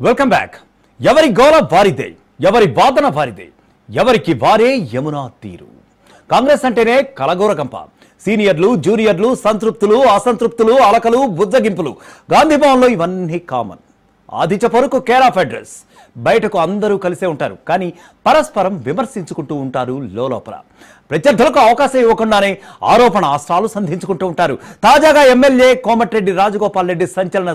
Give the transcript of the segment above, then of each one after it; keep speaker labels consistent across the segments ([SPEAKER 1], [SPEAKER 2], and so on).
[SPEAKER 1] Welcome back. ఎవరి గోల వారిదే, ఎవరి వాదన వారిదే, ఎవరికి వారే యమునా తీరు. కాంగ్రెస్ అంటేనే కలగూరకంప. సీనియర్లు, జూనియర్లు, సంతృప్తులు, అసంతృప్తులు, అలకలు, బుజ్జగింపులు. గాంధీ భవన్లో ఇవన్నీ కామన్. ఆదిత్య పొరకు కేర్ ఆఫ్ అడ్రస్. బయటకు అందరూ కలిసే ఉంటారు, కానీ పరస్పరం విమర్శించుకుంటూ ఉంటారు లోపల. ప్రత్యర్థులకు అవకాశం ఇవ్వకుండానే ఆరోపణ అస్త్రాలు సంధించుకుంటూ ఉంటారు. తాజాగా ఎమ్మెల్యే కోమటిరెడ్డి రాజగోపాల్ రెడ్డి సంచలన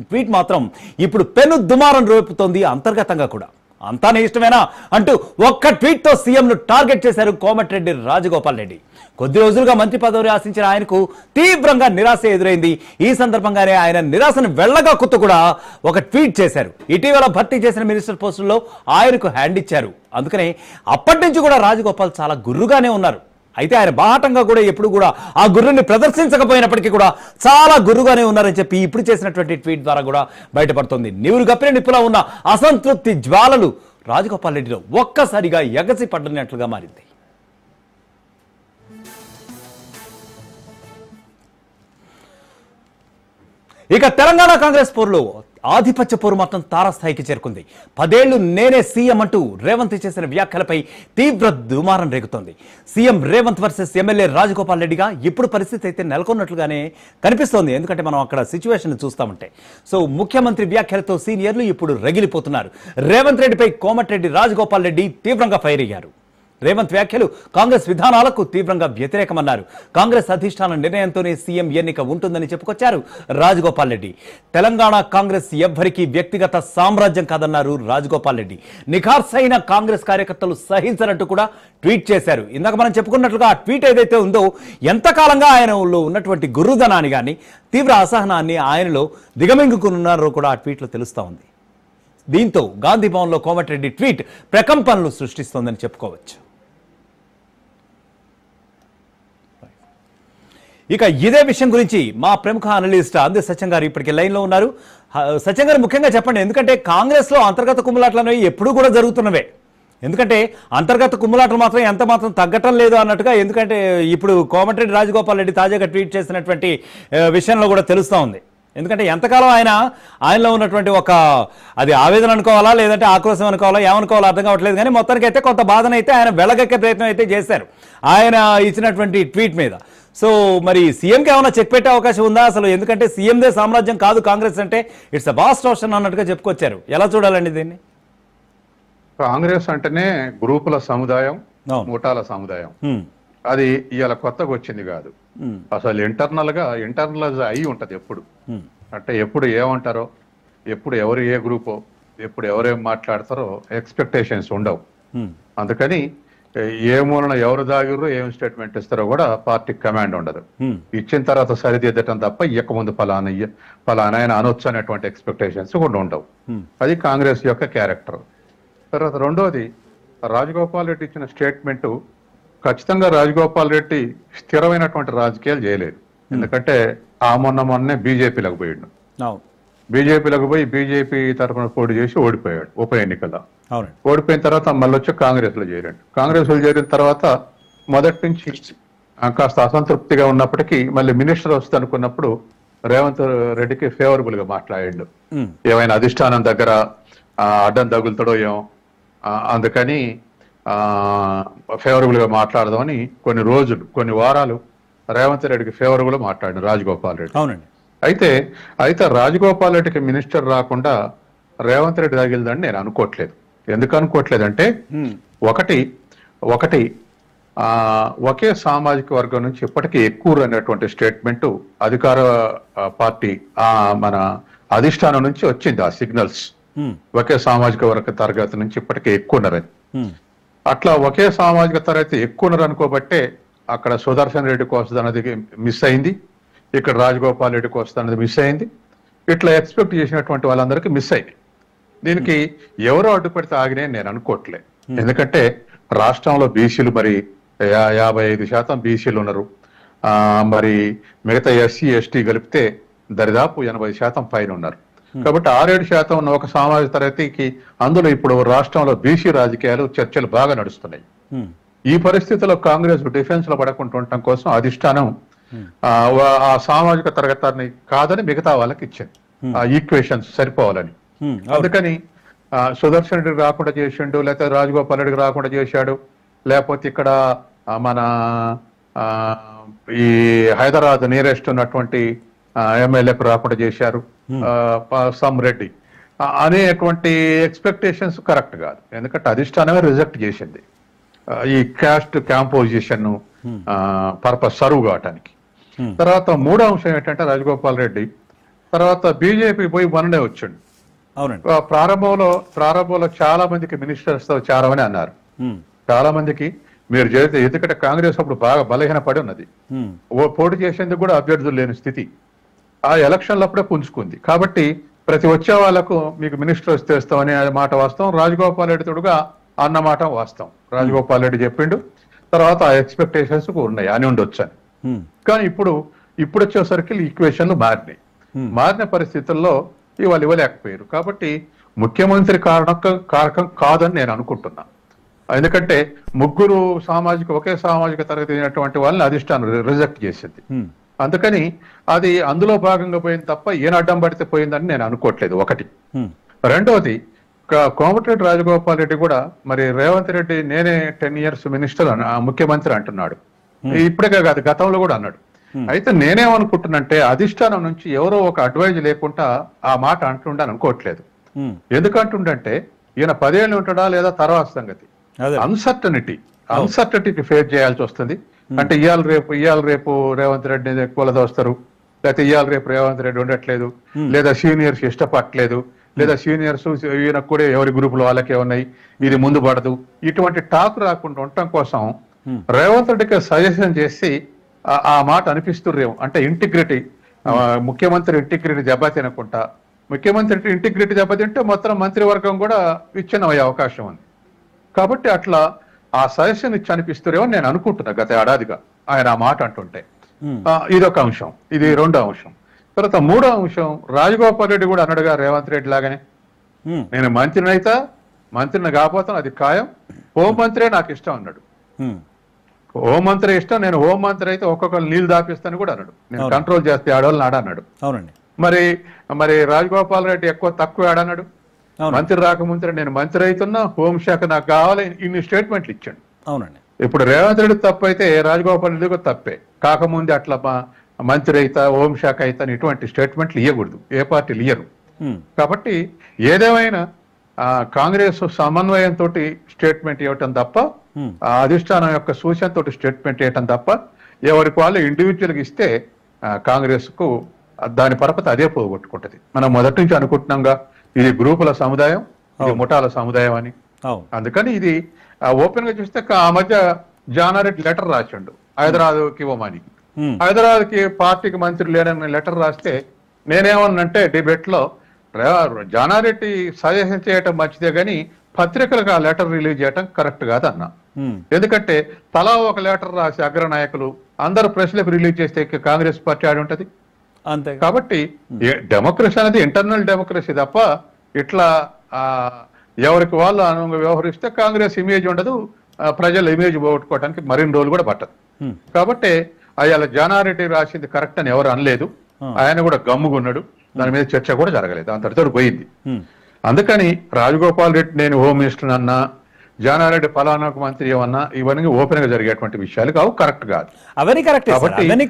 [SPEAKER 1] ట్వీట్ మాత్రం ఇప్పుడు పెను దుమారం రేపుతోంది అంతర్గతంగా కూడా. అంతా నీ ఇష్టమేనా అంటూ ఒక్క ట్వీట్తో సీఎంను టార్గెట్ చేశారు కోమటిరెడ్డి రాజగోపాల్ రెడ్డి. కొద్ది రోజులుగా మంత్రి పదవి ఆశించిన ఆయనకు తీవ్రంగా నిరాశ ఎదురైంది. ఈ సందర్భంగానే ఆయన నిరాశను వెళ్లగా కుత్తు కూడా ఒక ట్వీట్ చేశారు. ఇటీవల భర్తీ చేసిన మినిస్టర్ పోస్టుల్లో ఆయనకు హ్యాండ్ ఇచ్చారు. అందుకనే అప్పటి నుంచి కూడా రాజగోపాల్ చాలా గుర్రుగానే ఉన్నారు. అయితే ఆయన బాహటంగా కూడా ఎప్పుడు కూడా ఆ గుర్రుని ప్రదర్శించకపోయినప్పటికీ కూడా చాలా గుర్రుగానే ఉన్నారని చెప్పి ఇప్పుడు చేసినటువంటి ట్వీట్ ద్వారా కూడా బయటపడుతుంది. నీవులు గప్పిన నిప్పులా ఉన్న అసంతృప్తి జ్వాలలు రాజగోపాల్ రెడ్డిలో ఒక్కసారిగా ఎగసి పడినట్లుగా మారింది. ఇక తెలంగాణ కాంగ్రెస్ పోరులో ఆధిపత్య పోరు మాత్రం తారాస్థాయికి చేరుకుంది. 10 ఏళ్లు నేనే సీఎం అంటూ రేవంత్ చేసిన వ్యాఖ్యలపై తీవ్ర దుమారం రేగుతోంది. CM Revanth versus MLA Rajagopal రెడ్డిగా ఇప్పుడు పరిస్థితి అయితే నెలకొన్నట్లుగానే కనిపిస్తోంది. ఎందుకంటే మనం అక్కడ సిచ్యువేషన్ చూస్తామంటే ముఖ్యమంత్రి వ్యాఖ్యలతో సీనియర్లు ఇప్పుడు రగిలిపోతున్నారు. రేవంత్ రెడ్డిపై కోమటిరెడ్డి రాజగోపాల్ రెడ్డి తీవ్రంగా ఫైర్ అయ్యారు. రేవంత్ వ్యాఖ్యలు కాంగ్రెస్ విధానాలకు తీవ్రంగా వ్యతిరేకమన్నారు. కాంగ్రెస్ అధిష్టాన నిర్ణయంతోనే సీఎం ఎన్నిక ఉంటుందని చెప్పుకొచ్చారు రాజగోపాల్ రెడ్డి. తెలంగాణ కాంగ్రెస్ ఎవ్వరికీ వ్యక్తిగత సామ్రాజ్యం కాదన్నారు రాజగోపాల్ రెడ్డి. నిఖార్సైన కాంగ్రెస్ కార్యకర్తలు సహించనట్టు కూడా ట్వీట్ చేశారు. ఇందాక మనం చెప్పుకున్నట్లుగా ఆ ట్వీట్ ఏదైతే ఉందో ఎంతకాలంగా ఆయనలో ఉన్నటువంటి గుర్రుదనాన్ని కానీ తీవ్ర అసహనాన్ని ఆయనలో దిగమింగుకున్నారో కూడా ఆ ట్వీట్లో తెలుస్తూ ఉంది. దీంతో గాంధీ భవన్లో కోమటిరెడ్డి ట్వీట్ ప్రకంపనలు సృష్టిస్తోందని చెప్పుకోవచ్చు. ఇక ఇదే విషయం గురించి మా ప్రముఖ అనలిస్ట్ అందే సత్యం గారు ఇప్పటికే లైన్లో ఉన్నారు. సత్యం గారు, ముఖ్యంగా చెప్పండి, ఎందుకంటే కాంగ్రెస్లో అంతర్గత కుమ్ములాటలు అనేవి ఎప్పుడు కూడా జరుగుతున్నవే. ఎందుకంటే అంతర్గత కుమ్ములాటలు మాత్రం ఎంత మాత్రం తగ్గటం లేదు అన్నట్టుగా. ఎందుకంటే ఇప్పుడు కోమటిరెడ్డి రాజగోపాల్ రెడ్డి తాజాగా ట్వీట్ చేసినటువంటి విషయంలో కూడా తెలుస్తూ ఉంది. ఎందుకంటే ఎంతకాలం ఆయనలో ఉన్నటువంటి ఒక అది ఆవేదన అనుకోవాలా లేదంటే ఆక్రోశం అనుకోవాలా ఏమనుకోవాలో అర్థం కావట్లేదు. కానీ మొత్తానికి అయితే కొంత బాధన అయితే ఆయన వెలగక్కే ప్రయత్నం అయితే చేశారు ఆయన ఇచ్చినటువంటి ట్వీట్ మీద. సో మరి సీఎంకి ఏమైనా చెక్ పెట్టే అవకాశం ఉందా అసలు? ఎందుకంటే సీఎందే సామ్రాజ్యం కాదు కాంగ్రెస్ అంటే, ఇట్స్ అ వాస్ట్ ఓషన్ అన్నట్టుగా చెప్పుకొచ్చారు. ఎలా చూడాలండి దీన్ని?
[SPEAKER 2] కాంగ్రెస్ అంటేనే గ్రూపుల సముదాయం, ముఠాల సముదాయం. అది ఇవాళ కొత్తగా వచ్చింది కాదు. అసలు ఇంటర్నలైజ్ అయి ఉంటది ఎప్పుడు. అంటే ఎప్పుడు ఏమంటారో, ఎప్పుడు ఎవరు ఏ గ్రూపో, ఎప్పుడు ఎవరేం మాట్లాడతారో ఎక్స్పెక్టేషన్స్ ఉండవు. అందుకని ఏ మూలన ఎవరు దాగిర్రో ఏం స్టేట్మెంట్ ఇస్తారో కూడా పార్టీకి కమాండ్ ఉండదు. ఇచ్చిన తర్వాత సరిదిద్దటం తప్ప ఇయ్యకముందు ఫలానా ఆయన అనొచ్చు అనేటువంటి ఎక్స్పెక్టేషన్స్ కూడా ఉండవు. అది కాంగ్రెస్ యొక్క క్యారెక్టర్. తర్వాత రెండోది, రాజగోపాల్ రెడ్డి ఇచ్చిన స్టేట్మెంట్ ఖచ్చితంగా రాజగోపాల్ రెడ్డి స్థిరమైనటువంటి రాజకీయాలు చేయలేదు. ఎందుకంటే మొన్నే బీజేపీలకు పోయాడు. బీజేపీలకు పోయి బీజేపీ తరఫున పోటీ చేసి ఓడిపోయాడు ఉప ఎన్నికల్లో. ఓడిపోయిన తర్వాత మళ్ళీ వచ్చి కాంగ్రెస్ లో చేరాడు. కాంగ్రెస్ లో చేరిన తర్వాత మొదటి నుంచి కాస్త అసంతృప్తిగా ఉన్నప్పటికీ మళ్ళీ మినిస్టర్ వస్తుంది అనుకున్నప్పుడు రేవంత్ రెడ్డికి ఫేవరబుల్ గా మాట్లాడాడు. ఏమైనా అధిష్టానం దగ్గర అడ్డం తగులుతాడో ఏమో, అందుకని ఫేవరబుల్ గా మాట్లాడదామని కొన్ని వారాలు రేవంత్ రెడ్డికి ఫేవరబుల్ గా మాట్లాడాడు రాజగోపాల్ రెడ్డి. అయితే రాజగోపాల్ రెడ్డికి మినిస్టర్ రాకుండా రేవంత్ రెడ్డి తగిలిందని నేను అనుకోవట్లేదు. ఎందుకు అనుకోవట్లేదంటే ఒకటి ఒకే సామాజిక వర్గం నుంచి ఇప్పటికీ ఎక్కువ అనేటువంటి స్టేట్మెంట్ అధికార పార్టీ మన అధిష్టానం నుంచి వచ్చింది. ఆ సిగ్నల్స్ ఒకే సామాజిక వర్గ తరగతి నుంచి ఇప్పటికే ఎక్కువ ఉన్నారని. అట్లా ఒకే సామాజిక తరగతి ఎక్కువ ఉన్నారు అనుకోబట్టే అక్కడ సుదర్శన్ రెడ్డికి వస్తుంది అన్నది మిస్ అయింది, ఇక్కడ రాజగోపాల్ రెడ్డికి వస్తుంది అన్నది మిస్ అయింది. ఇట్లా ఎక్స్పెక్ట్ చేసినటువంటి వాళ్ళందరికీ మిస్ అయింది. దీనికి ఎవరో అడ్డుపడితే ఆగినే నేను అనుకోవట్లే. ఎందుకంటే రాష్ట్రంలో బీసీలు మరి 55% బీసీలు ఉన్నారు. మరి మిగతా ఎస్సీ ఎస్టీ కలిపితే దరిదాపు 80% పైన ఉన్నారు. కాబట్టి 6-7% ఉన్న ఒక సామాజిక తరగతికి, అందులో ఇప్పుడు రాష్ట్రంలో బీసీ రాజకీయాలు చర్చలు బాగా నడుస్తున్నాయి. ఈ పరిస్థితుల్లో కాంగ్రెస్ డిఫెన్స్ లో పడకుండా ఉండటం కోసం అధిష్టానం ఆ సామాజిక తరగతిని కాదని మిగతా వాళ్ళకి ఇచ్చింది. ఆ ఈక్వేషన్స్ సరిపోవాలని. అందుకని సుదర్శన్ రెడ్డికి రాకుండా చేసిండు, లేకపోతే రాజగోపాల్ రెడ్డికి రాకుండా చేశాడు, లేకపోతే ఇక్కడ మన ఈ హైదరాబాద్ నియరెస్ట్ ఉన్నటువంటి ఎమ్మెల్యేకు రాకుండా చేశారు సమ్ రెడ్డి అనేటువంటి ఎక్స్పెక్టేషన్స్ కరెక్ట్ కాదు. ఎందుకంటే అధిష్టానమే రిజెక్ట్ చేసింది ఈ క్యాస్ట్ క్యాంపోజిషన్ పర్పస్ సర్వ్ కావటానికి. తర్వాత మూడో అంశం ఏంటంటే రాజగోపాల్ రెడ్డి తర్వాత బీజేపీ పోయి మొన్ననే వచ్చిండు. ప్రారంభంలో చాలా మందికి మినిస్టర్స్ తో చేరమని అన్నారు. చాలా మందికి మీరు చేస్తే, ఎందుకంటే కాంగ్రెస్ అప్పుడు బాగా బలహీనపడి ఉన్నది, పోటీ చేసేందుకు కూడా అభ్యర్థులు లేని స్థితి. ఆ ఎలక్షన్లప్పుడే పుంజుకుంది. కాబట్టి ప్రతి వచ్చే వాళ్లకు మీకు మినిస్టర్ వస్తే ఇస్తామని మాట వాస్తవం, రాజగోపాల్ రెడ్డి తోడుగా అన్నమాట వాస్తవం. రాజగోపాల్ రెడ్డి చెప్పిండు, తర్వాత ఆ ఎక్స్పెక్టేషన్స్ ఉన్నాయి అని ఉండొచ్చు అని. కానీ ఇప్పుడు వచ్చేసరికి ఈక్వేషన్లు మారిన పరిస్థితుల్లో ఇవాళ ఇవ్వలేకపోయారు. కాబట్టి ముఖ్యమంత్రి కారకం కాదని నేను అనుకుంటున్నా. ఎందుకంటే ముగ్గురు ఒకే సామాజిక తరగతి అయినటువంటి వాళ్ళని అధిష్టానం రిజెక్ట్ చేసింది. అందుకని అది అందులో భాగంగా పోయింది తప్ప ఈయన అడ్డం పడితే పోయిందని నేను అనుకోవట్లేదు. ఒకటి. రెండవది, కోమటిరెడ్డి రాజగోపాల్ రెడ్డి కూడా మరి రేవంత్ రెడ్డి నేనే 10 years మినిస్టర్ ముఖ్యమంత్రి అంటున్నాడు. ఇప్పుడే కాదు, గతంలో కూడా అన్నాడు. అయితే నేనేమనుకుంటున్నంటే అధిష్టానం నుంచి ఎవరో ఒక అడ్వైజ్ లేకుండా ఆ మాట అంటుండని అనుకోవట్లేదు. ఎందుకంటుండంటే ఈయన 10 ఏళ్ళు ఉంటాడా లేదా తర్వాత సంగతి. అన్సర్టనిటీ ఫేస్ చేయాల్సి వస్తుంది. అంటే ఇవాళ రేపు రేవంత్ రెడ్డిని ఎక్కువ దోస్తారు, లేకపోతే ఇవాళ రేపు రేవంత్ రెడ్డి ఉండట్లేదు, లేదా సీనియర్స్ ఇష్టపడట్లేదు, లేదా సీనియర్స్ ఈయనకు కూడా ఎవరి గ్రూపులు వాళ్ళకే ఉన్నాయి, ఇది ముందు పడదు, ఇటువంటి టాక్ రాకుండా ఉండటం కోసం రేవంత్ రెడ్డికి సజెషన్ చేసి ఆ మాట అనిపిస్తుర్రేమో. అంటే ఇంటిగ్రిటీ, ముఖ్యమంత్రి ఇంటిగ్రిటీ దెబ్బతినకుండా, ముఖ్యమంత్రి ఇంటిగ్రిటీ దెబ్బతింటే మొత్తం మంత్రివర్గం కూడా విచ్ఛిన్నమయ్యే అవకాశం ఉంది. కాబట్టి అట్లా ఆ సజెషన్ ఇచ్చి అనిపిస్తురేమో నేను అనుకుంటున్నా గత ఏడాదిగా ఆయన ఆ మాట అంటుంటే. ఇదొక అంశం. ఇది రెండో అంశం. తర్వాత మూడో అంశం, రాజగోపాల్ రెడ్డి కూడా అన్నాడుగా రేవంత్ రెడ్డి లాగానే, నేను మంత్రిని కాకపోతాను, అది ఖాయం, హోంమంత్రే నాకు ఇష్టం అన్నాడు. హోంమంత్రి ఇష్టం, నేను హోంమంత్రి అయితే ఒక్కొక్కరు నీళ్లు దాపిస్తాను కూడా అన్నాడు. నేను కంట్రోల్ చేస్తే ఆడవాళ్ళు నాడన్నాడు. మరి రాజగోపాల్ రెడ్డి తక్కువ ఆడన్నాడు. మంత్రి రాకముందు నేను మంత్రి అవుతున్నా, హోంశాఖ నాకు కావాలి, ఇన్ని స్టేట్మెంట్లు ఇచ్చాడు. ఇప్పుడు రేవంత్ రెడ్డి తప్పు అయితే రాజగోపాల్ రెడ్డి కూడా తప్పే. కాకముందు అట్లా మంత్రి అయితా హోంశాఖ అయితా ఇటువంటి స్టేట్మెంట్లు ఇవ్వకూడదు, ఏ పార్టీలు ఇయ్యరు. కాబట్టి ఏదేమైనా కాంగ్రెస్ సమన్వయంతో స్టేట్మెంట్ ఇవ్వటం తప్ప, అధిష్టానం యొక్క సూచనతో స్టేట్మెంట్ ఇవ్వటం తప్ప, ఎవరికి వాళ్ళు ఇండివిజువల్గా ఇస్తే కాంగ్రెస్ కు దాని పరపతి అదే పోగొట్టుకుంటది. మనం మొదటి నుంచి అనుకుంటున్నాంగా ఇది గ్రూపుల సముదాయం, ఇది ముఠాల సముదాయం అని. అందుకని ఇది ఓపెన్ గా చూస్తే ఆ మధ్య జానారెడ్డి లెటర్ రాసిండు హైదరాబాద్కి ఇవ్వమని. హైదరాబాద్కి పార్టీకి మంత్రి లేడని లెటర్ రాస్తే నేనేమన్నంటే డిబేట్ లో, జానారెడ్డి సజెషన్ చేయటం మంచిదే కానీ పత్రికలకు ఆ లెటర్ రిలీజ్ చేయటం కరెక్ట్ కాదన్నా. ఎందుకంటే తలా ఒక లెటర్ రాసి అగ్రనాయకులు అందరు ప్రెస్లకు రిలీజ్ చేస్తే కాంగ్రెస్ పార్టీ ఆడి ఉంటది. కాబట్టి డెమోక్రసీ అనేది ఇంటర్నల్ డెమోక్రసీ తప్ప ఇట్లా ఎవరికి వాళ్ళు అనుగుణంగా వ్యవహరిస్తే కాంగ్రెస్ ఇమేజ్ ఉండదు, ప్రజల ఇమేజ్ పోగొట్టుకోవడానికి మరిన్ని రోజులు కూడా పట్టదు. కాబట్టి అయ్యాల జానారెడ్డి రాసింది కరెక్ట్ అని ఎవరు అనలేదు, ఆయన కూడా గమ్ముగున్నాడు, దాని మీద చర్చ కూడా జరగలేదు, అంతటితో పోయింది. అందుకని రాజగోపాల్ రెడ్డి నేను హోమ్ మినిస్టర్ అన్నా, జానారెడ్డి ఫలానాకు మంత్రి ఏమన్నా, ఇవన్నీ ఓపెన్ గా జరిగేటువంటి విషయాలు కావు, కరెక్ట్ కాదు.
[SPEAKER 1] అవన్నీ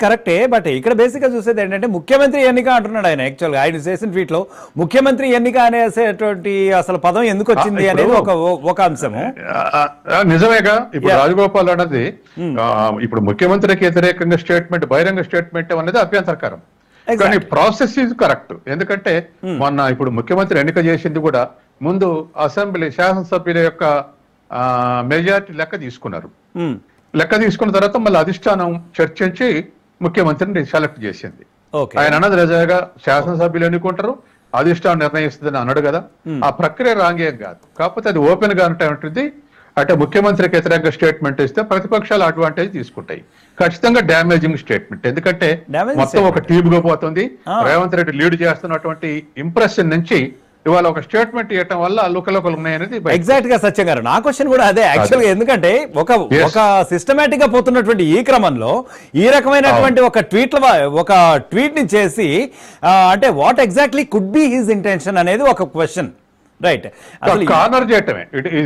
[SPEAKER 1] కరెక్టే. బట్ ఇక్కడ బేసిక్ గా చూసేది ఏంటంటే ముఖ్యమంత్రి ఎన్నిక అంటున్నాడు ఆయన. యాక్చువల్ గా ఆయన చేసిన ట్వీట్ లో ముఖ్యమంత్రి ఎన్నిక అనేటువంటి అసలు పదం ఎందుకు వచ్చింది అనేది ఒక అంశము.
[SPEAKER 2] నిజమేగా. ఇప్పుడు రాజగోపాల్ అన్నది ఇప్పుడు ముఖ్యమంత్రికి వ్యతిరేకంగా స్టేట్మెంట్, బహిరంగ స్టేట్మెంట్ అనేది అభ్యంతరకరం. కానీ ప్రాసెస్ ఈజ్ కరెక్ట్. ఎందుకంటే మొన్న ఇప్పుడు ముఖ్యమంత్రి ఎన్నిక చేసింది కూడా ముందు అసెంబ్లీ శాసనసభ్యుల యొక్క మెజారిటీ లెక్క తీసుకున్నారు. లెక్క తీసుకున్న తర్వాత మళ్ళీ అధిష్టానం చర్చించి ముఖ్యమంత్రిని సెలెక్ట్ చేసింది. ఆయన అన్నది నిజంగా శాసనసభ్యులు ఎన్నుకుంటారు, అధిష్టానం నిర్ణయిస్తుందని అన్నాడు కదా. ఆ ప్రక్రియ రాంగేం కాదు. కాకపోతే అది ఓపెన్ గా ఉంటుంది. అంటే ముఖ్యమంత్రికి వ్యతిరేకంగా స్టేట్మెంట్ ఇస్తే ప్రతిపక్షాలు అడ్వాంటేజ్ తీసుకుంటాయి. ఖచ్చితంగా డ్యామేజింగ్ స్టేట్మెంట్. ఎందుకంటే మొత్తం ఒక టీమ్ గా పోతుంది. రేవంత్ రెడ్డి లీడ్ చేస్తున్నటువంటి ఇంప్రెషన్ నుంచి ఇవాళ ఒక స్టేట్మెంట్ ఇవ్వటం వల్ల లుకలుకలు ఉన్నాయనేది
[SPEAKER 1] ఎగ్జాక్ట్ గా సత్యం గారు నా క్వశ్చన్ కూడా అదే యాక్చువల్ గా. ఎందుకంటే ఒక సిస్టమేటిక్ గా పోతున్నటువంటి ఈ క్రమంలో ఈ రకమైనటువంటి ఒక ట్వీట్ ని చేసి అంటే what exactly could be his intention అనేది ఒక క్వశ్చన్, రైట్?
[SPEAKER 2] కార్నర్ చేయటమే.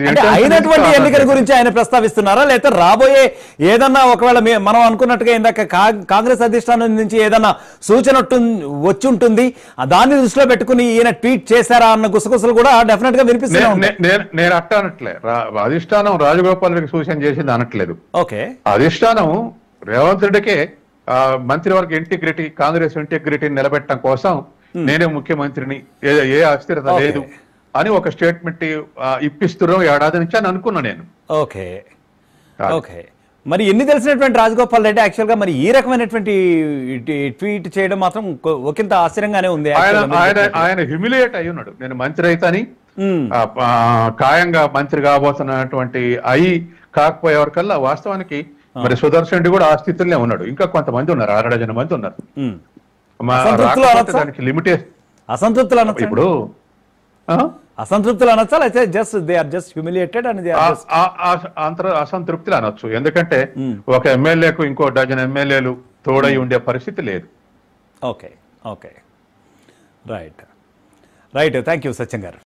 [SPEAKER 1] అంటే అయినటువంటి ఎన్నికల గురించి ఆయన ప్రస్తావిస్తున్నారా, లేకపోతే రాబోయే ఏదన్నా ఒకవేళ మనం అనుకున్నట్టుగా ఇందాక కాంగ్రెస్ అధిష్టానం నుంచి ఏదన్నా సూచన వచ్చి ఉంటుంది, దాన్ని దృష్టిలో పెట్టుకుని ఈయన ట్వీట్ చేశారా అన్న గుసగుసలు కూడా డెఫినెట్ గా వినిపిస్తున్నాయి.
[SPEAKER 2] నేను అట్ట అనట్లే, అధిష్టానం రాజగోపాల్ రెడ్డికి సూచన చేసింది అనట్లేదు.
[SPEAKER 1] ఓకే,
[SPEAKER 2] అధిష్టానం రేవంత్ రెడ్డికే మంత్రివర్గ ఇంటిగ్రిటీ, కాంగ్రెస్ ఇంటిగ్రిటీని నిలబెట్టడం కోసం నేనే ముఖ్యమంత్రిని, ఏ అస్థిరత లేదు అని ఒక స్టేట్మెంట్ ఇప్పిస్తున్నాం ఏడాది నుంచి అని అనుకున్నా నేను.
[SPEAKER 1] ఓకే ఓకే, మరి ఎన్ని తెలిసినటువంటి రాజగోపాల్ రెడ్డి యాక్చువల్ గా మరి ఈ రకమైనటువంటి ట్వీట్ చేయడం మాత్రం ఒకంత ఆశ్చర్యంగానే ఉంది.
[SPEAKER 2] ఆయన హ్యూమిలియేట్ అయి ఉన్నాడు. నేను మంత్రి అయితని ఖాయంగా మంత్రి కాబోతున్నటువంటి కాకపోయేవరకల్లా వాస్తవానికి మరి సుదర్శన్ రెడ్డి కూడా ఆ స్థితిలోనే ఉన్నాడు. ఇంకా కొంతమంది ఉన్నారు, 6 డజన్ మంది ఉన్నారు. దానికి లిమిటేషన్
[SPEAKER 1] అసంతృప్తులు
[SPEAKER 2] ఇప్పుడు
[SPEAKER 1] అసంతృప్తులు అనొచ్చా, లేకపోతే just they are just humiliated అని
[SPEAKER 2] అసంతృప్తులు అనొచ్చు. ఎందుకంటే ఒక ఎమ్మెల్యేకు ఇంకో డజన్ ఎమ్మెల్యేలు తోడై ఉండే పరిస్థితి లేదు.
[SPEAKER 1] Okay okay, right right, thank you Satyam గారు.